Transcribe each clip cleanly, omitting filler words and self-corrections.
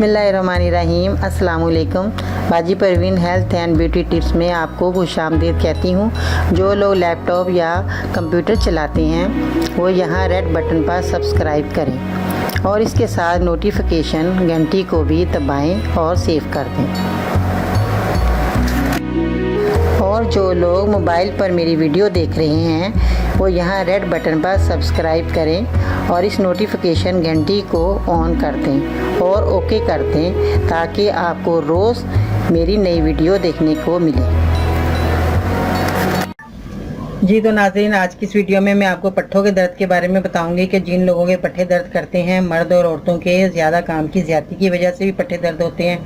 बिस्मिल्लाहिर्रहमानिर्रहीम। अस्सलाम वालेकुम। बाजी Parveen health and beauty tips में आपको खुशामदीद कहती हूँ। जो लोग लैपटॉप या कंप्यूटर चलाते हैं वो यहाँ रेड बटन पर सब्सक्राइब करें और इसके साथ नोटिफिकेशन घंटी को भी दबाएं और सेव कर दें। और जो लोग मोबाइल पर मेरी वीडियो देख रहे हैं वो यहाँ रेड बटन पर सब्सक्राइब करें और इस नोटिफिकेशन घंटी को ऑन कर दें और ओके कर दें ताकि आपको रोज़ मेरी नई वीडियो देखने को मिले। जी तो नाज़रीन, आज की इस वीडियो में मैं आपको पट्ठों के दर्द के बारे में बताऊंगी कि जिन लोगों के पट्ठे दर्द करते हैं, मर्द और औरतों के ज़्यादा काम की ज़्यादती की वजह से भी पट्ठे दर्द होते हैं,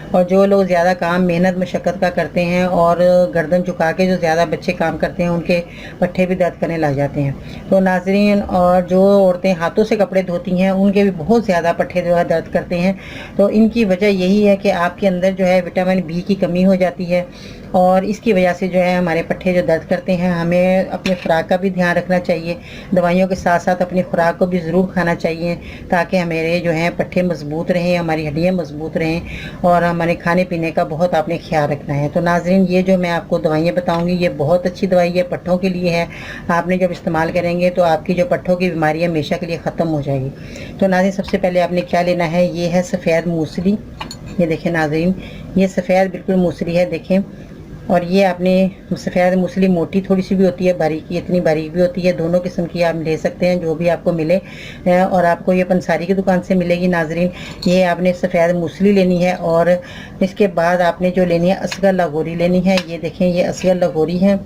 और जो लोग ज़्यादा काम मेहनत मशक्क़त का करते हैं और गर्दन झुका के जो ज़्यादा बच्चे काम करते हैं उनके पट्ठे भी दर्द करने लग जाते हैं। तो नाज़रीन, और जो औरतें हाथों से कपड़े धोती हैं उनके भी बहुत ज़्यादा पट्ठे जो है दर्द करते हैं। तो इनकी वजह यही है कि आपके अंदर जो है विटामिन बी की कमी हो जाती है और इसकी वजह से जो है हमारे पट्ठे जो दर्द करते हैं। हमें अपने खुराक का भी ध्यान रखना चाहिए, दवाइयों के साथ साथ अपनी खुराक को भी ज़रूर खाना चाहिए ताकि हमारे जो हैं पट्ठे मजबूत रहें, हमारी हड्डियाँ मजबूत रहें और हमारे खाने पीने का बहुत आपने ख्याल रखना है। तो नाज़रीन, ये जो मैं आपको दवाइयाँ बताऊँगी ये बहुत अच्छी दवाई है, पट्ठों के लिए है। आपने जब इस्तेमाल करेंगे तो आपकी जो पट्ठों की बीमारी है हमेशा के लिए ख़त्म हो जाएगी। तो नाज़रीन, सबसे पहले आपने क्या लेना है, ये है सफ़ेद मूसली। ये देखें नाज़रीन, ये सफ़ेद बिल्कुल मूसली है, देखें। और ये आपने सफ़ेद मूसली मोटी थोड़ी सी भी होती है, बारीकी इतनी बारीक भी होती है, दोनों किस्म की आप ले सकते हैं जो भी आपको मिले। और आपको ये पंसारी की दुकान से मिलेगी नाज़रीन। ये आपने सफ़ेद मूसली लेनी है और इसके बाद आपने जो लेनी है असगर लाहौरी लेनी है। ये देखें, ये असगर लाहौरी है।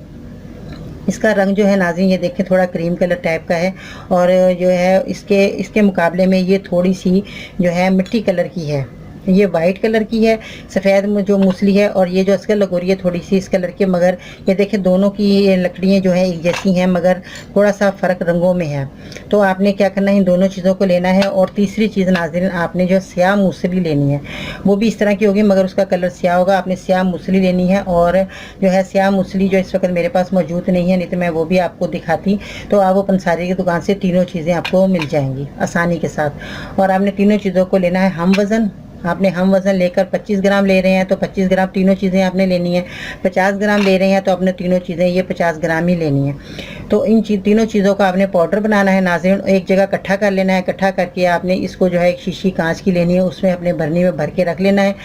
इसका रंग जो है नाज़रीन ये देखें थोड़ा क्रीम कलर टाइप का है और जो है इसके मुकाबले में ये थोड़ी सी जो है मिट्टी कलर की है। ये वाइट कलर की है सफ़ेद जो मूसली है, और ये जो असगर लगोरी है थोड़ी सी इस कलर की, मगर ये देखें दोनों की लकड़ियाँ जो हैं एक जैसी हैं मगर थोड़ा सा फ़र्क रंगों में है। तो आपने क्या करना है, इन दोनों चीज़ों को लेना है। और तीसरी चीज़ नाज़रीन, आपने जो स्याह मूसली लेनी है वो भी इस तरह की होगी मगर उसका कलर स्याह होगा। आपने स्याह मूसली लेनी है और जो है स्याह मूसली जो इस वक्त मेरे पास मौजूद नहीं है, नहीं तो मैं वो भी आपको दिखाती। तो आप वो पंसारी की दुकान से तीनों चीज़ें आपको मिल जाएंगी आसानी के साथ। और आपने तीनों चीज़ों को लेना है हम वज़न। आपने हम वज़न लेकर 25 ग्राम ले रहे हैं तो 25 ग्राम तीनों चीज़ें आपने लेनी है। 50 ग्राम ले रहे हैं तो आपने तीनों चीज़ें ये 50 ग्राम ही लेनी है। तो इन तीनों चीज़ों का आपने पाउडर बनाना है नाज़रीन, एक जगह इकट्ठा कर लेना है। इकट्ठा करके आपने इसको जो है एक शीशी कांच की लेनी है, उसमें अपने भरनी में भर के रख लेना है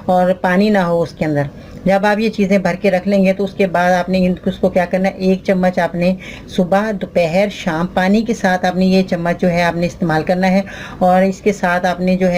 और पानी ना हो उसके अंदर। जब आप ये चीज़ें भर के रख लेंगे तो उसके बाद आपने उसको क्या करना है, एक चम्मच आपने सुबह दोपहर शाम पानी के साथ आपने ये चम्मच जो है आपने इस्तेमाल करना है। और इसके साथ आपने जो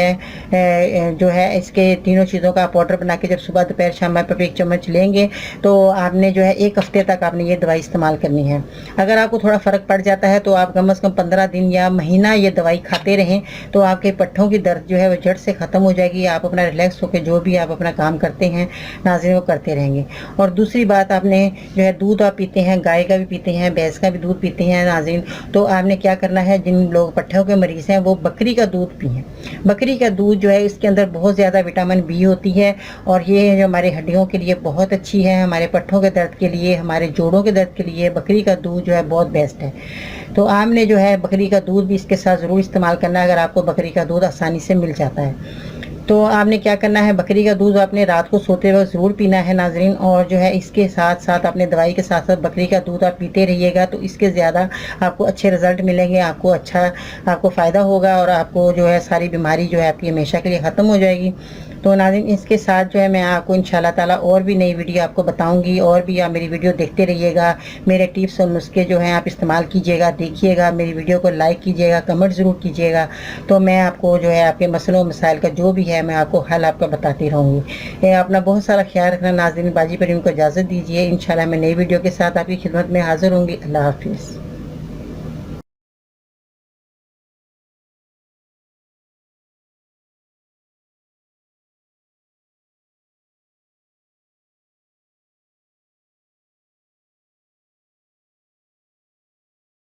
है इसके तीनों चीज़ों का पाउडर बना के जब सुबह दोपहर शाम आप एक चम्मच लेंगे तो आपने जो है एक हफ्ते तक आपने ये दवाई इस्तेमाल करनी है। अगर आपको थोड़ा फ़र्क पड़ जाता है तो आप कम से कम 15 दिन या महीना ये दवाई खाते रहें तो आपके पट्ठों की दर्द जो है वो जड़ से ख़त्म हो जाएगी। आप अपना रिलैक्स होकर जो भी आप अपना काम करते हैं नाज़रीन वो करते रहेंगे। और दूसरी बात, आपने जो है दूध आप पीते हैं, गाय का भी पीते हैं, भैंस का भी दूध पीते हैं नाज़रीन, तो आपने क्या करना है, जिन लोग पट्ठों के मरीज़ हैं वो बकरी का दूध पिएं। बकरी का दूध जो है इसके अंदर बहुत ज़्यादा विटामिन बी होती है और ये जो हमारे हड्डियों के लिए बहुत अच्छी है, हमारे पट्ठों के दर्द के लिए, हमारे जोड़ों के दर्द के लिए बकरी का दूध जो है बहुत बेस्ट है। तो आपने जो है बकरी का दूध भी इसके साथ ज़रूर इस्तेमाल करना है अगर आपको बकरी का दूध आसानी से मिल जाता है। तो आपने क्या करना है, बकरी का दूध आपने रात को सोते वक्त ज़रूर पीना है नाज़रीन। और जो है इसके साथ साथ अपने दवाई के साथ साथ बकरी का दूध आप पीते रहिएगा तो इसके ज़्यादा आपको अच्छे रिज़ल्ट मिलेंगे, आपको फ़ायदा होगा और आपको जो है सारी बीमारी जो है आपकी हमेशा के लिए ख़त्म हो जाएगी। तो नाज़रीन, इसके साथ जो है मैं आपको इंशाल्लाह ताला और भी नई वीडियो आपको बताऊंगी और भी आप मेरी वीडियो देखते रहिएगा। मेरे टिप्स और नुस्खे जो हैं आप इस्तेमाल कीजिएगा, देखिएगा, मेरी वीडियो को लाइक कीजिएगा, कमेंट ज़रूर कीजिएगा। तो मैं आपको जो है आपके मसलों मसाइल का जो भी है मैं आपको हल आपका बताती रहूँगी। अपना बहुत सारा ख्याल रखना नाज़रीन। बाजी परवीन को इजाज़त दीजिए। इंशाल्लाह मैं नई वीडियो के साथ आपकी खिदमत में हाज़िर होंगी। अल्लाह हाफिज़।